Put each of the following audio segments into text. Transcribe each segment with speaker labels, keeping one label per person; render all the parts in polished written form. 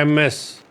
Speaker 1: MS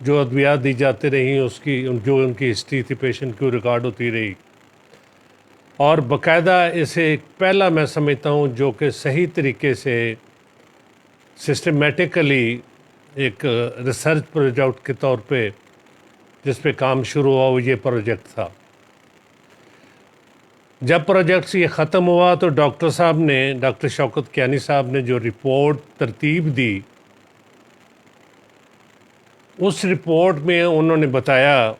Speaker 1: جو ادویات دی جاتی رہیں اس کی جو ان کی ہسٹری تھی پیشنٹ کی ریکارڈ ہوتی رہی، اور باقاعدہ اسے ایک پہلا میں سمجھتا ہوں جو کہ صحیح طریقے سے سسٹمیٹیکلی ایک ریسرچ پروجیکٹ کے طور پہ جس پہ کام شروع ہوا وہ یہ پروجیکٹ تھا۔ جب پروجیکٹ یہ ختم ہوا تو ڈاکٹر شوکت کیانی صاحب نے جو رپورٹ ترتیب دی، اس رپورٹ میں انہوں نے بتایا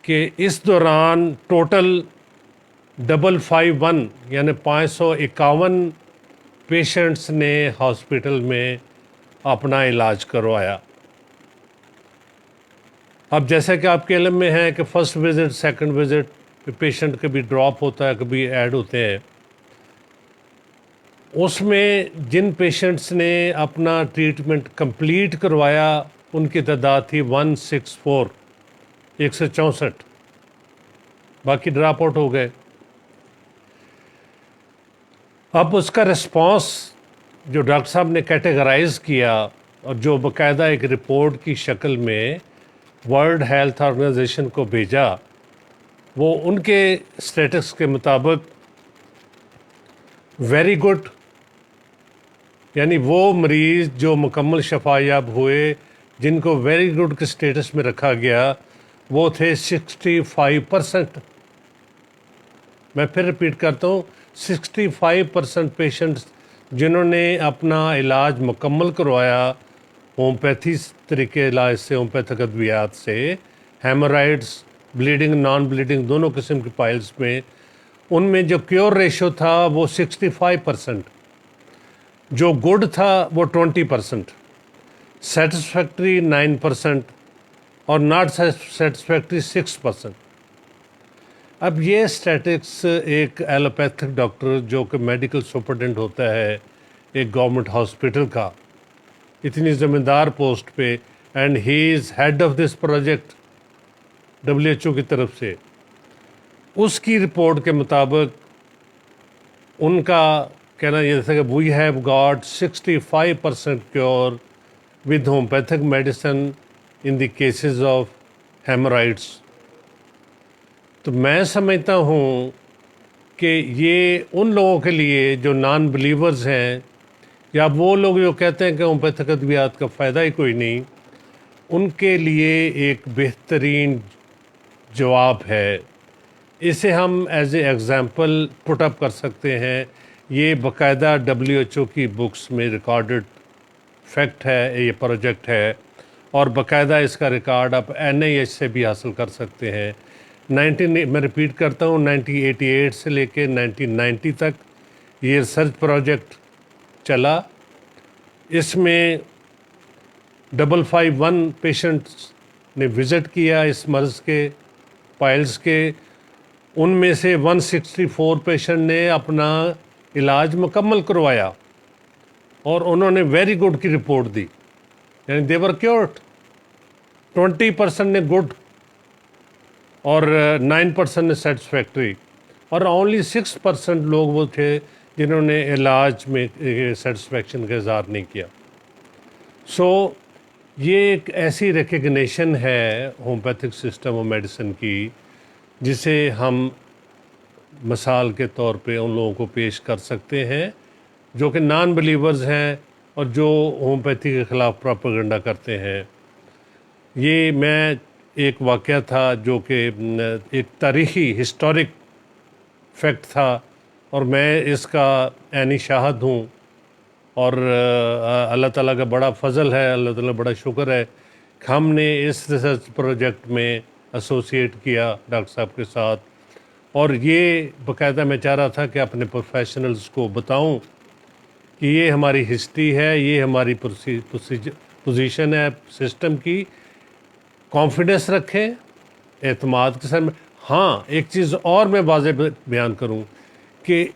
Speaker 1: کہ اس دوران ٹوٹل 551 یعنی 551 پیشنٹس نے ہاسپٹل میں اپنا علاج کروایا۔ اب جیسا کہ آپ کے علم میں ہے کہ first visit second visit patient کبھی ڈراپ ہوتا ہے کبھی ایڈ ہوتے ہیں، اس میں جن پیشنٹس نے اپنا ٹریٹمنٹ کمپلیٹ کروایا ان کی تعداد تھی 164 164، باقی ڈراپ آؤٹ ہو گئے۔ اب اس کا رسپانس جو ڈاکٹر صاحب نے کیٹیگرائز کیا اور جو باقاعدہ ایک رپورٹ کی شکل میں ورلڈ ہیلتھ آرگنائزیشن کو بھیجا، وہ ان کے اسٹیٹس کے مطابق ویری گڈ، یعنی وہ مریض جو مکمل شفا یاب ہوئے جن کو ویری گڈ کے اسٹیٹس میں رکھا گیا وہ تھے 65%۔ میں پھر ریپیٹ کرتا ہوں، 65% پیشنٹس جنہوں نے اپنا علاج مکمل کروایا ہومیوپیتھی طریقے علاج سے، ہومیوپیتھک ادویات سے، ہیمورائڈس بلیڈنگ نان بلیڈنگ دونوں قسم کی پائلز میں، ان میں جو کیور ریشو تھا وہ 65%، جو گڈ تھا وہ 20%، سیٹسفیکٹری 9% اور ناٹ سیٹسفیکٹری 6%۔ اب یہ اسٹیٹکس ایک ایلوپیتھک ڈاکٹر جو کہ میڈیکل سپرنٹینڈنٹ ہوتا ہے ایک گورنمنٹ ہاسپٹل کا، اتنی ذمہ دار پوسٹ پہ، and he is head of this project WHO کی طرف سے، اس کی رپورٹ کے مطابق ان کا کہنا یہ تھا کہ we have got 65% cure with homeopathic medicine in the cases of haemorrhoids. تو میں سمجھتا ہوں کہ یہ ان لوگوں کے لیے جو نان بلیورز ہیں یا وہ لوگ جو کہتے ہیں کہ ہومیوپیتھک ادویات کا فائدہ ہی کوئی نہیں، ان کے لیے ایک بہترین جواب ہے۔ اسے ہم ایز اے ایگزامپل پٹ اپ کر سکتے ہیں۔ یہ باقاعدہ WHO کی بکس میں ریکارڈڈ فیکٹ ہے، یہ پروجیکٹ ہے، اور باقاعدہ اس کا ریکارڈ آپ NIH سے بھی حاصل کر سکتے ہیں۔ میں ریپیٹ کرتا ہوں، 1988 سے لے کے 1990 تک یہ ریسرچ پروجیکٹ چلا۔ اس میں 551 پیشنٹس نے وزٹ کیا اس مرض کے پائلز کے، ان میں سے 164 پیشنٹ نے اپنا علاج مکمل کروایا اور انہوں نے ویری گڈ کی رپورٹ دی، یعنی دے ور کیورڈ۔ 20% نے گڈ اور 9% نے سیٹسفیکٹری، اور اونلی 6% لوگ وہ تھے جنہوں نے علاج میں سیٹسفیکشن کا اظہار نہیں کیا۔ سو یہ ایک ایسی ریکگنیشن ہے ہومیوپیتھک سسٹم اور میڈیسن کی جسے ہم مثال کے طور پہ ان لوگوں کو پیش کر سکتے ہیں جو کہ نان بلیورز ہیں اور جو ہومیوپیتھی کے خلاف پروپیگنڈا کرتے ہیں۔ یہ میں ایک واقعہ تھا جو کہ ایک تاریخی ہسٹورک فیکٹ تھا، اور میں اس کا عینی شاہد ہوں، اور اللہ تعالیٰ کا بڑا فضل ہے، اللہ تعالیٰ کا بڑا شکر ہے کہ ہم نے اس ریسرچ پروجیکٹ میں ایسوسیٹ کیا ڈاکٹر صاحب کے ساتھ، اور یہ باقاعدہ میں چاہ رہا تھا کہ اپنے پروفیشنلز کو بتاؤں کہ یہ ہماری ہسٹری ہے، یہ ہماری پوزیشن ہے سسٹم کی، کانفیڈنس رکھیں، اعتماد کے ساتھ۔ ہاں ایک چیز اور میں واضح بیان کروں کہ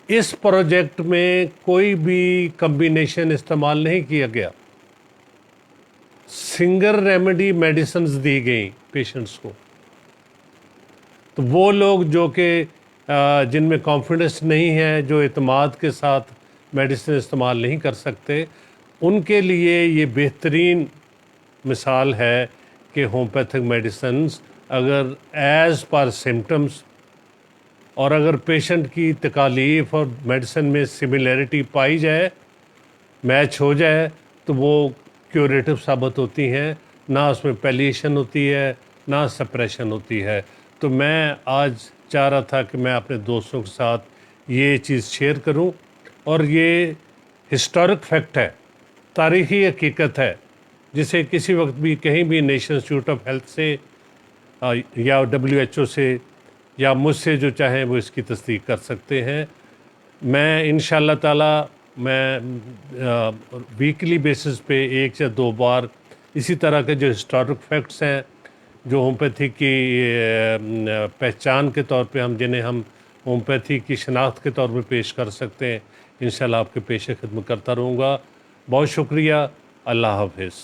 Speaker 1: اس پروجیکٹ میں کوئی بھی کمبینیشن استعمال نہیں کیا گیا، سنگل ریمیڈی میڈیسنز دی گئیں پیشنٹس کو۔ تو وہ لوگ جو کہ جن میں کانفیڈنس نہیں ہے، جو اعتماد کے ساتھ میڈیسن استعمال نہیں کر سکتے، ان کے لیے یہ بہترین مثال ہے کہ ہومیوپیتھک میڈیسنز اگر ایز پر سمٹمز اور اگر پیشنٹ کی تکالیف اور میڈیسن میں سملیرٹی پائی جائے، میچ ہو جائے، تو وہ کیوریٹو ثابت ہوتی ہیں، نہ اس میں پیلیشن ہوتی ہے نہ سپریشن ہوتی ہے۔ تو میں آج چاہ رہا تھا کہ میں اپنے دوستوں کے ساتھ یہ چیز شیئر کروں، اور یہ ہسٹورک فیکٹ ہے، تاریخی حقیقت ہے، جسے کسی وقت بھی کہیں بھی نیشنل انسٹیٹیوٹ آف ہیلتھ سے یا WHO سے یا مجھ سے جو چاہیں وہ اس کی تصدیق کر سکتے ہیں۔ میں انشاءاللہ تعالی میں ویکلی بیسس پہ 1 یا 2 بار اسی طرح کے جو ہسٹورک فیکٹس ہیں، جو ہومیوپیتھی کی پہچان کے طور پہ جنہیں ہم ہومیوپیتھی کی شناخت کے طور پہ پیش کر سکتے ہیں، انشاءاللہ آپ کے پیش خدمت کرتا رہوں گا۔ بہت شکریہ، اللہ حافظ۔